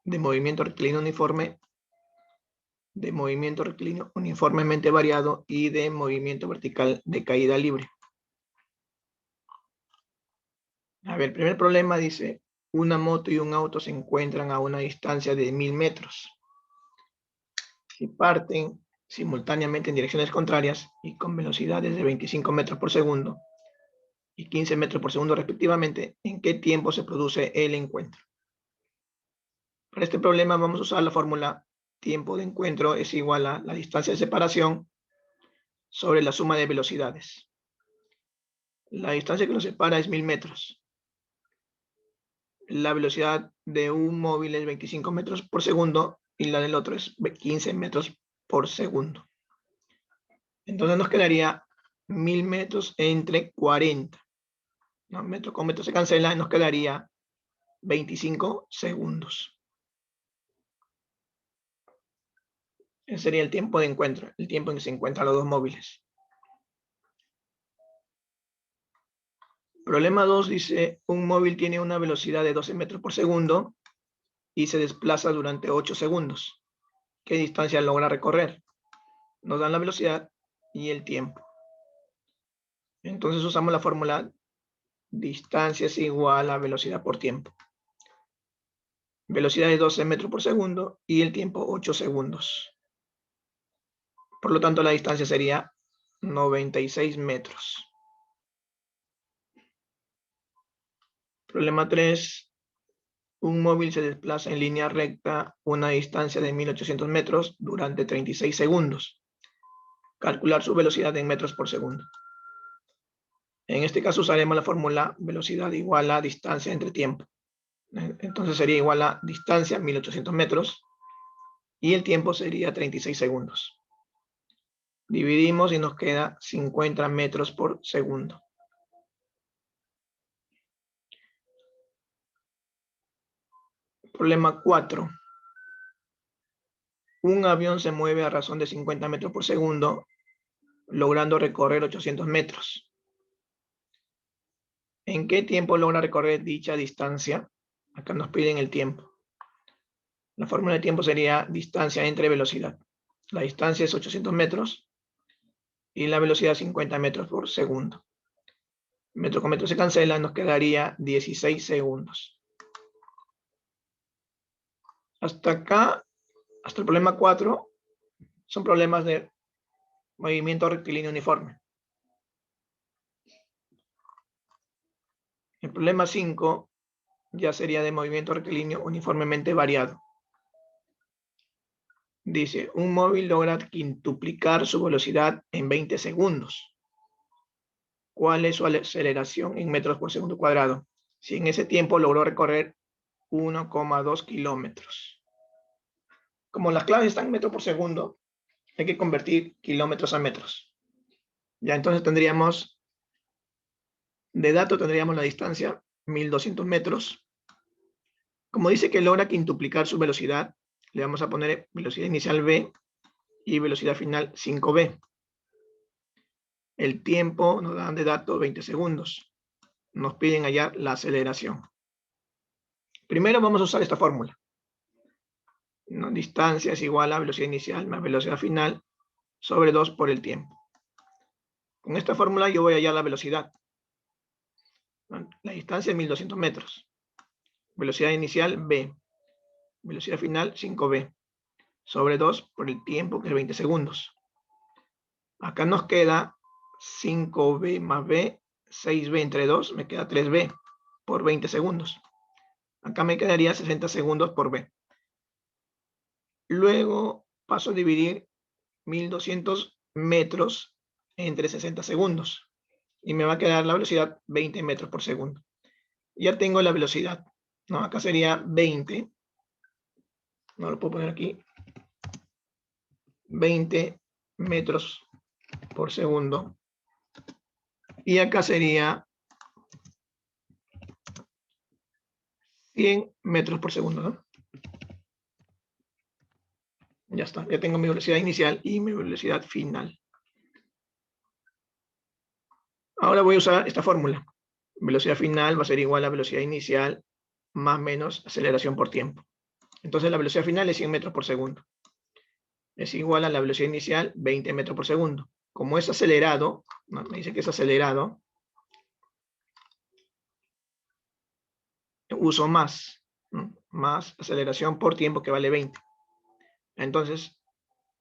de movimiento rectilíneo uniforme, de movimiento rectilíneo uniformemente variado y de movimiento vertical de caída libre. A ver, el primer problema dice, una moto y un auto se encuentran a una distancia de 1000 metros. Si parten simultáneamente en direcciones contrarias y con velocidades de 25 metros por segundo y 15 metros por segundo respectivamente, ¿en qué tiempo se produce el encuentro? Para este problema vamos a usar la fórmula tiempo de encuentro es igual a la distancia de separación sobre la suma de velocidades. La distancia que nos separa es 1000 metros. La velocidad de un móvil es 25 metros por segundo y la del otro es 15 metros por segundo. Entonces nos quedaría 1000 metros entre 40. ¿No? Metro con metro se cancela y nos quedaría 25 segundos. Ese sería el tiempo de encuentro, el tiempo en que se encuentran los dos móviles. Problema 2 dice, un móvil tiene una velocidad de 12 metros por segundo y se desplaza durante 8 segundos. ¿Qué distancia logra recorrer? Nos dan la velocidad y el tiempo. Entonces usamos la fórmula distancia es igual a velocidad por tiempo. Velocidad de 12 metros por segundo y el tiempo 8 segundos. Por lo tanto, la distancia sería 96 metros. Problema 3. Un móvil se desplaza en línea recta una distancia de 1800 metros durante 36 segundos. Calcular su velocidad en metros por segundo. En este caso usaremos la fórmula velocidad igual a distancia entre tiempo. Entonces sería igual a distancia 1800 metros y el tiempo sería 36 segundos. Dividimos y nos queda 50 metros por segundo. Problema 4. Un avión se mueve a razón de 50 metros por segundo, logrando recorrer 800 metros. ¿En qué tiempo logra recorrer dicha distancia? Acá nos piden el tiempo. La fórmula de tiempo sería distancia entre velocidad. La distancia es 800 metros y la velocidad 50 metros por segundo. Metro con metro se cancela, nos quedaría 16 segundos. Hasta acá, hasta el problema 4, son problemas de movimiento rectilíneo uniforme. El problema 5 ya sería de movimiento rectilíneo uniformemente variado. Dice, un móvil logra quintuplicar su velocidad en 20 segundos. ¿Cuál es su aceleración en metros por segundo cuadrado? Si en ese tiempo logró recorrer 1,2 kilómetros. Como las claves están en metros por segundo, hay que convertir kilómetros a metros. Ya entonces tendríamos, de dato tendríamos la distancia 1200 metros. Como dice que logra quintuplicar su velocidad, le vamos a poner velocidad inicial v y velocidad final 5v. El tiempo nos dan de dato 20 segundos. Nos piden hallar la aceleración. Primero vamos a usar esta fórmula. ¿No? Distancia es igual a velocidad inicial más velocidad final sobre 2 por el tiempo. Con esta fórmula yo voy a hallar la velocidad. La distancia es 1200 metros. Velocidad inicial v. Velocidad final 5v. Sobre 2 por el tiempo que es 20 segundos. Acá nos queda 5v más v, 6v entre 2, me queda 3v por 20 segundos. Acá me quedaría 60 segundos por v. Luego paso a dividir 1200 metros entre 60 segundos. Y me va a quedar la velocidad 20 metros por segundo. Ya tengo la velocidad. ¿No? Acá sería 20. No lo puedo poner aquí. 20 metros por segundo. Y acá sería 100 metros por segundo, ¿no? Ya está, ya tengo mi velocidad inicial y mi velocidad final. Ahora voy a usar esta fórmula. Velocidad final va a ser igual a velocidad inicial más menos aceleración por tiempo. Entonces la velocidad final es 100 metros por segundo. Es igual a la velocidad inicial, 20 metros por segundo. Como es acelerado, ¿no? Me dice que es acelerado, uso más, ¿no? Más aceleración por tiempo, que vale 20. Entonces,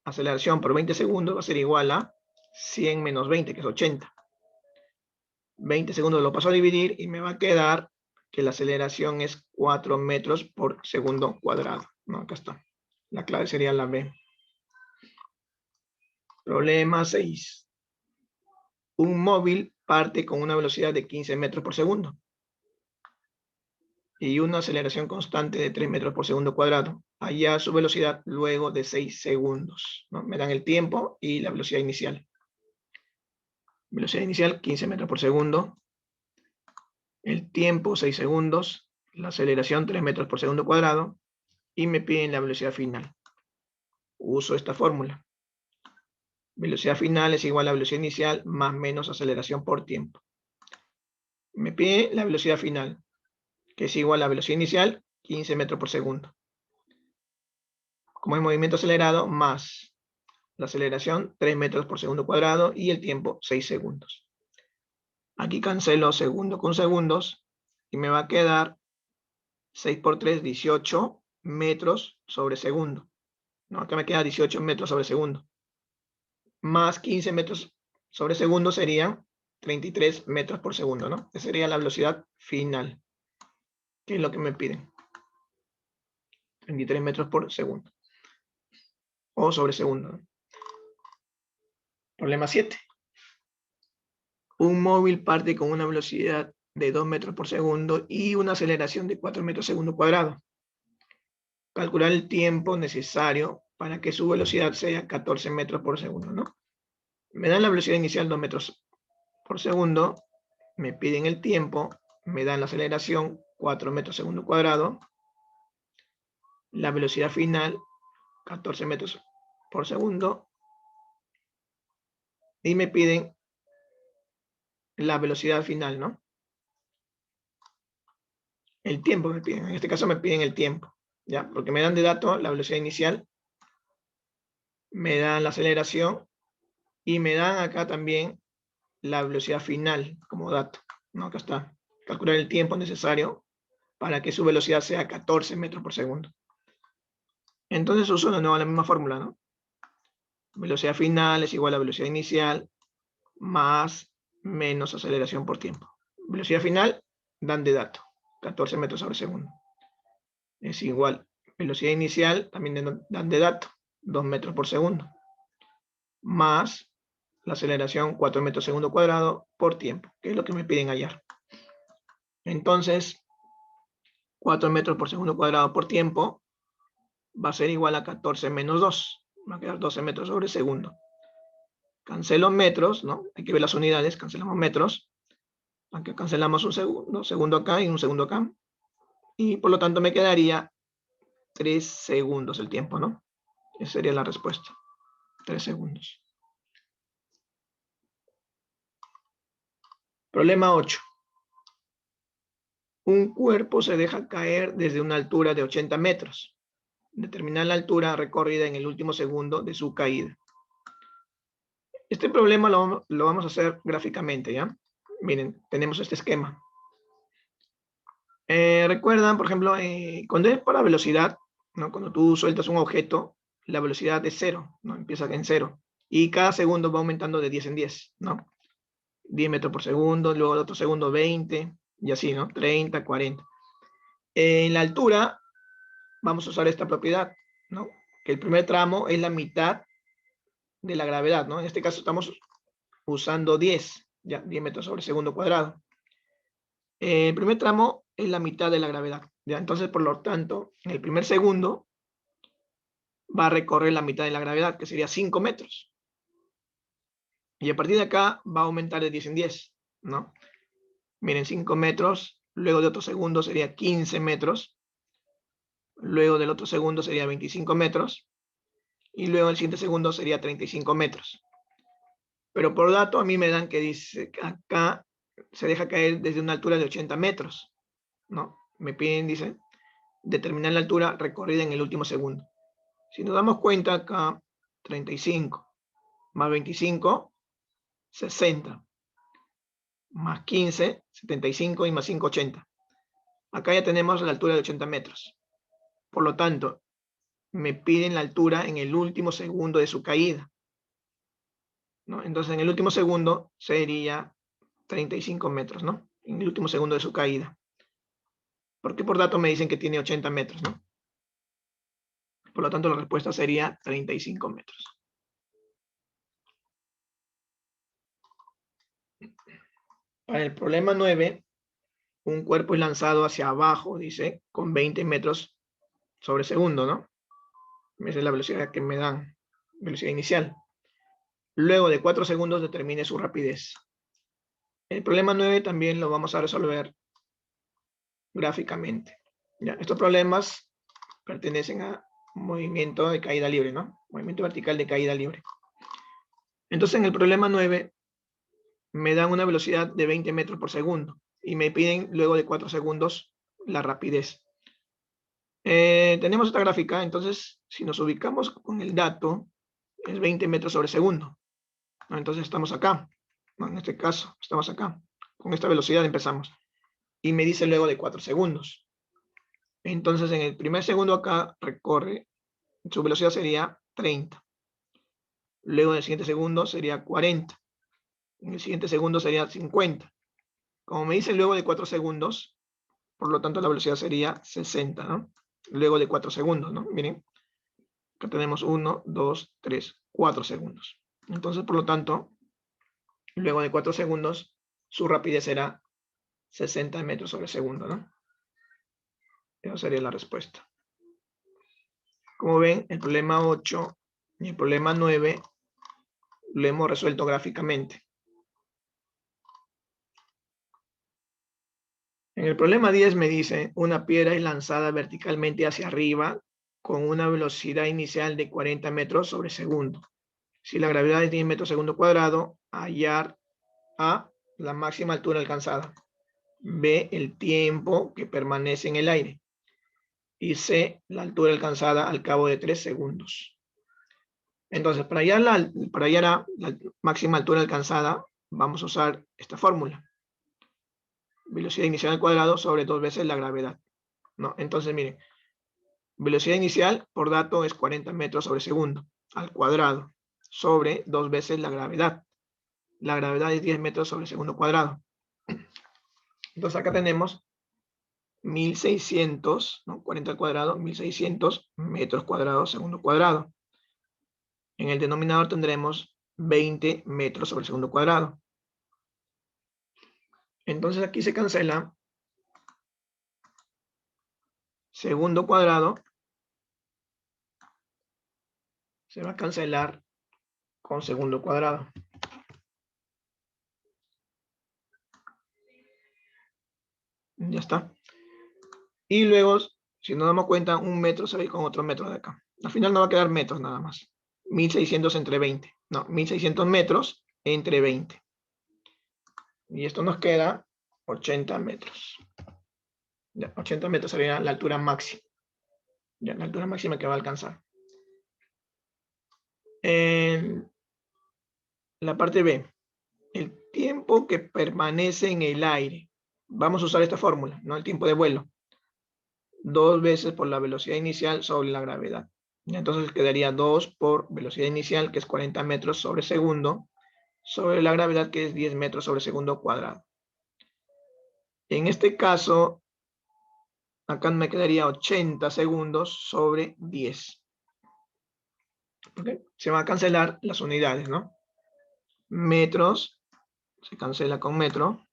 aceleración por 20 segundos va a ser igual a 100 menos 20, que es 80. 20 segundos lo paso a dividir y me va a quedar que la aceleración es 4 metros por segundo cuadrado. No, acá está. La clave sería la B. Problema 6. Un móvil parte con una velocidad de 15 metros por segundo y una aceleración constante de 3 metros por segundo cuadrado. Allá su velocidad luego de 6 segundos. ¿No? Me dan el tiempo y la velocidad inicial. Velocidad inicial, 15 metros por segundo. El tiempo, 6 segundos. La aceleración, 3 metros por segundo cuadrado. Y me piden la velocidad final. Uso esta fórmula. Velocidad final es igual a velocidad inicial más menos aceleración por tiempo. Me pide la velocidad final, que es igual a velocidad inicial, 15 metros por segundo. Como es movimiento acelerado, más la aceleración, 3 metros por segundo cuadrado, y el tiempo, 6 segundos. Aquí cancelo segundo con segundos, y me va a quedar 6 por 3, 18 metros sobre segundo. No, acá me queda 18 metros sobre segundo. Más 15 metros sobre segundo serían 33 metros por segundo, ¿no? Esa sería la velocidad final, que es lo que me piden. 33 metros por segundo. O sobre segundo, ¿no? Problema 7. Un móvil parte con una velocidad de 2 metros por segundo y una aceleración de 4 metros segundo cuadrado. Calcular el tiempo necesario para que su velocidad sea 14 metros por segundo, ¿no? Me dan la velocidad inicial 2 metros por segundo, me piden el tiempo, me dan la aceleración 4 metros segundo cuadrado, la velocidad final 14 metros por segundo y me piden la velocidad final, ¿no? El tiempo me piden, en este caso me piden el tiempo, ¿ya? Porque me dan de dato la velocidad inicial, me dan la aceleración y me dan acá también la velocidad final como dato, ¿no? Acá está, calcular el tiempo necesario para que su velocidad sea 14 metros por segundo. Entonces uso de nuevo la misma fórmula, ¿no? Velocidad final es igual a velocidad inicial más menos aceleración por tiempo. Velocidad final dan de dato, 14 metros sobre segundo. Es igual, velocidad inicial también dan de dato, 2 metros por segundo. Más la aceleración 4 metros segundo cuadrado por tiempo, que es lo que me piden hallar. Entonces, 4 metros por segundo cuadrado por tiempo va a ser igual a 14 menos 2. Va a quedar 12 metros sobre segundo. Cancelo metros, ¿no? Hay que ver las unidades, cancelamos metros. Aunque cancelamos un segundo acá y un segundo acá. Y por lo tanto me quedaría 3 segundos el tiempo, ¿no? Esa sería la respuesta. 3 segundos. Problema 8. Un cuerpo se deja caer desde una altura de 80 metros. Determinar la altura recorrida en el último segundo de su caída. Este problema lo vamos a hacer gráficamente, ¿ya? Miren, tenemos este esquema. Recuerdan, por ejemplo, cuando es para velocidad, ¿no? Cuando tú sueltas un objeto, la velocidad es 0, ¿no? Empieza en 0. Y cada segundo va aumentando de 10 en 10, ¿no? 10 metros por segundo, luego el otro segundo 20, y así, ¿no? 30, 40. En la altura, vamos a usar esta propiedad, ¿no? Que el primer tramo es la mitad de la gravedad, ¿no? En este caso estamos usando 10, ya, 10 metros sobre segundo cuadrado. El primer tramo es la mitad de la gravedad, ¿ya? Entonces, por lo tanto, en el primer segundo va a recorrer la mitad de la gravedad, que sería 5 metros. Y a partir de acá va a aumentar de 10 en 10, ¿no? Miren, 5 metros, luego de otro segundo sería 15 metros, luego del otro segundo sería 25 metros, y luego el siguiente segundo sería 35 metros. Pero por dato a mí me dan que dice que acá se deja caer desde una altura de 80 metros, ¿no? me piden, dice, determinar la altura recorrida en el último segundo. Si nos damos cuenta acá, 35 más 25, 60. Más 15, 75 y más 5, 80. Acá ya tenemos la altura de 80 metros. Por lo tanto, me piden la altura en el último segundo de su caída, ¿no? Entonces, en el último segundo sería 35 metros, ¿no? En el último segundo de su caída. Porque por dato me dicen que tiene 80 metros, ¿no? Por lo tanto, la respuesta sería 35 metros. Para el problema 9, un cuerpo es lanzado hacia abajo, dice, con 20 metros sobre segundo, ¿no? Esa es la velocidad que me dan, velocidad inicial. Luego de 4 segundos determine su rapidez. El problema 9 también lo vamos a resolver gráficamente. ¿Ya? Estos problemas pertenecen a movimiento de caída libre, ¿no? Movimiento vertical de caída libre. Entonces, en el problema 9 me dan una velocidad de 20 metros por segundo y me piden luego de 4 segundos la rapidez. Tenemos esta gráfica, entonces si nos ubicamos con el dato, es 20 metros sobre segundo. Entonces estamos acá, ¿no? En este caso estamos acá, con esta velocidad empezamos. Y me dice luego de 4 segundos. Entonces en el primer segundo acá recorre, su velocidad sería 30. Luego en el siguiente segundo sería 40. En el siguiente segundo sería 50. Como me dice luego de 4 segundos, por lo tanto la velocidad sería 60, ¿no? Luego de 4 segundos, ¿no? Miren, acá tenemos 1, 2, 3, 4 segundos. Entonces, por lo tanto, luego de 4 segundos, su rapidez será 60 metros sobre segundo, ¿no? Esa sería la respuesta. Como ven, el problema 8 y el problema 9 lo hemos resuelto gráficamente. En el problema 10 me dice, una piedra es lanzada verticalmente hacia arriba con una velocidad inicial de 40 metros sobre segundo. Si la gravedad es 10 metros segundo cuadrado, hallar A, la máxima altura alcanzada, B, el tiempo que permanece en el aire, y C, la altura alcanzada al cabo de 3 segundos. Entonces, para hallar la máxima altura alcanzada, vamos a usar esta fórmula. Velocidad inicial al cuadrado sobre 2 veces la gravedad, ¿no? Entonces, miren, velocidad inicial por dato es 40 metros sobre segundo al cuadrado sobre 2 veces la gravedad. La gravedad es 10 metros sobre segundo cuadrado. Entonces acá tenemos 1600, ¿no? 40 al cuadrado, 1600 metros cuadrados segundo cuadrado. En el denominador tendremos 20 metros sobre segundo cuadrado. Entonces aquí se cancela segundo cuadrado, se va a cancelar con segundo cuadrado. Ya está. Y luego, si nos damos cuenta, un metro se va a ir con otro metro de acá. Al final no va a quedar metros nada más. 1600 entre 20. No, 1600 metros entre 20. Y esto nos queda 80 metros. Ya, 80 metros sería la altura máxima. Ya, la altura máxima que va a alcanzar. En la parte B, el tiempo que permanece en el aire. Vamos a usar esta fórmula, ¿no? El tiempo de vuelo. 2 veces por la velocidad inicial sobre la gravedad. Entonces quedaría 2 por velocidad inicial, que es 40 metros sobre segundo, sobre la gravedad, que es 10 metros sobre segundo cuadrado. En este caso, acá me quedaría 80 segundos sobre 10. ¿Okay? Se van a cancelar las unidades, ¿no? Metros, se cancela con metro.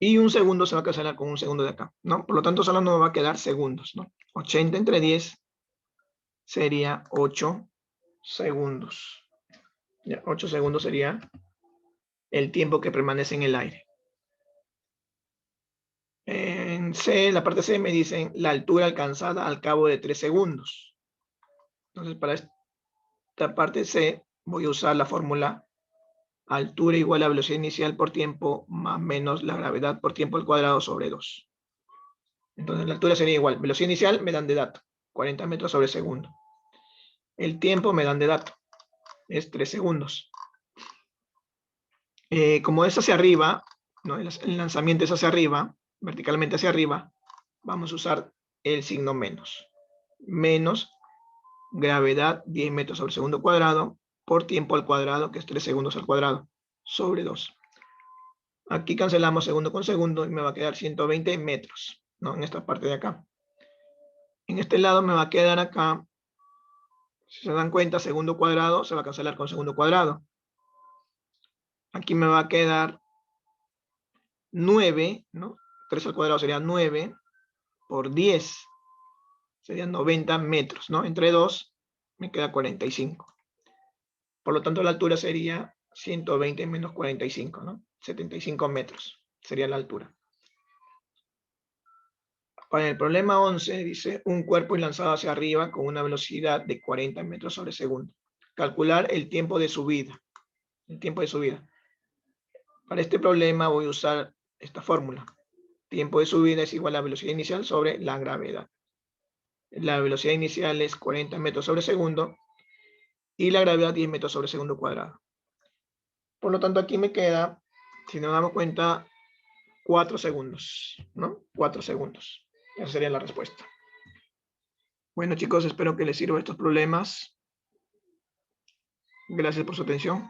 Y un segundo se va a cancelar con un segundo de acá, ¿no? Por lo tanto, solo nos va a quedar segundos, ¿no? 80 entre 10 sería 8 segundos. Ya, 8 segundos sería el tiempo que permanece en el aire. C, la parte C me dicen la altura alcanzada al cabo de 3 segundos. Entonces, para esta parte C, voy a usar la fórmula altura igual a velocidad inicial por tiempo más menos la gravedad por tiempo al cuadrado sobre 2. Entonces, la altura sería igual. Velocidad inicial me dan de dato, 40 metros sobre segundo. El tiempo me dan de dato, es 3 segundos. Como es hacia arriba, ¿no? El lanzamiento es hacia arriba, verticalmente hacia arriba, vamos a usar el signo menos. Menos gravedad 10 metros sobre segundo cuadrado por tiempo al cuadrado, que es 3 segundos al cuadrado, sobre 2. Aquí cancelamos segundo con segundo y me va a quedar 120 metros, ¿no? En esta parte de acá. En este lado me va a quedar acá, si se dan cuenta, segundo cuadrado se va a cancelar con segundo cuadrado. Aquí me va a quedar 9, ¿no? 3 al cuadrado sería 9 por 10. Serían 90 metros, ¿no? Entre 2 me queda 45. Por lo tanto, la altura sería 120 menos 45, ¿no? 75 metros sería la altura. Para el problema 11 dice un cuerpo es lanzado hacia arriba con una velocidad de 40 metros sobre segundo. Calcular el tiempo de subida. El tiempo de subida. Para este problema voy a usar esta fórmula. Tiempo de subida es igual a velocidad inicial sobre la gravedad. La velocidad inicial es 40 metros sobre segundo y la gravedad 10 metros sobre segundo cuadrado. Por lo tanto, aquí me queda, si nos damos cuenta, 4 segundos, ¿no? 4 segundos. Esa sería la respuesta. Bueno, chicos, espero que les sirvan estos problemas. Gracias por su atención.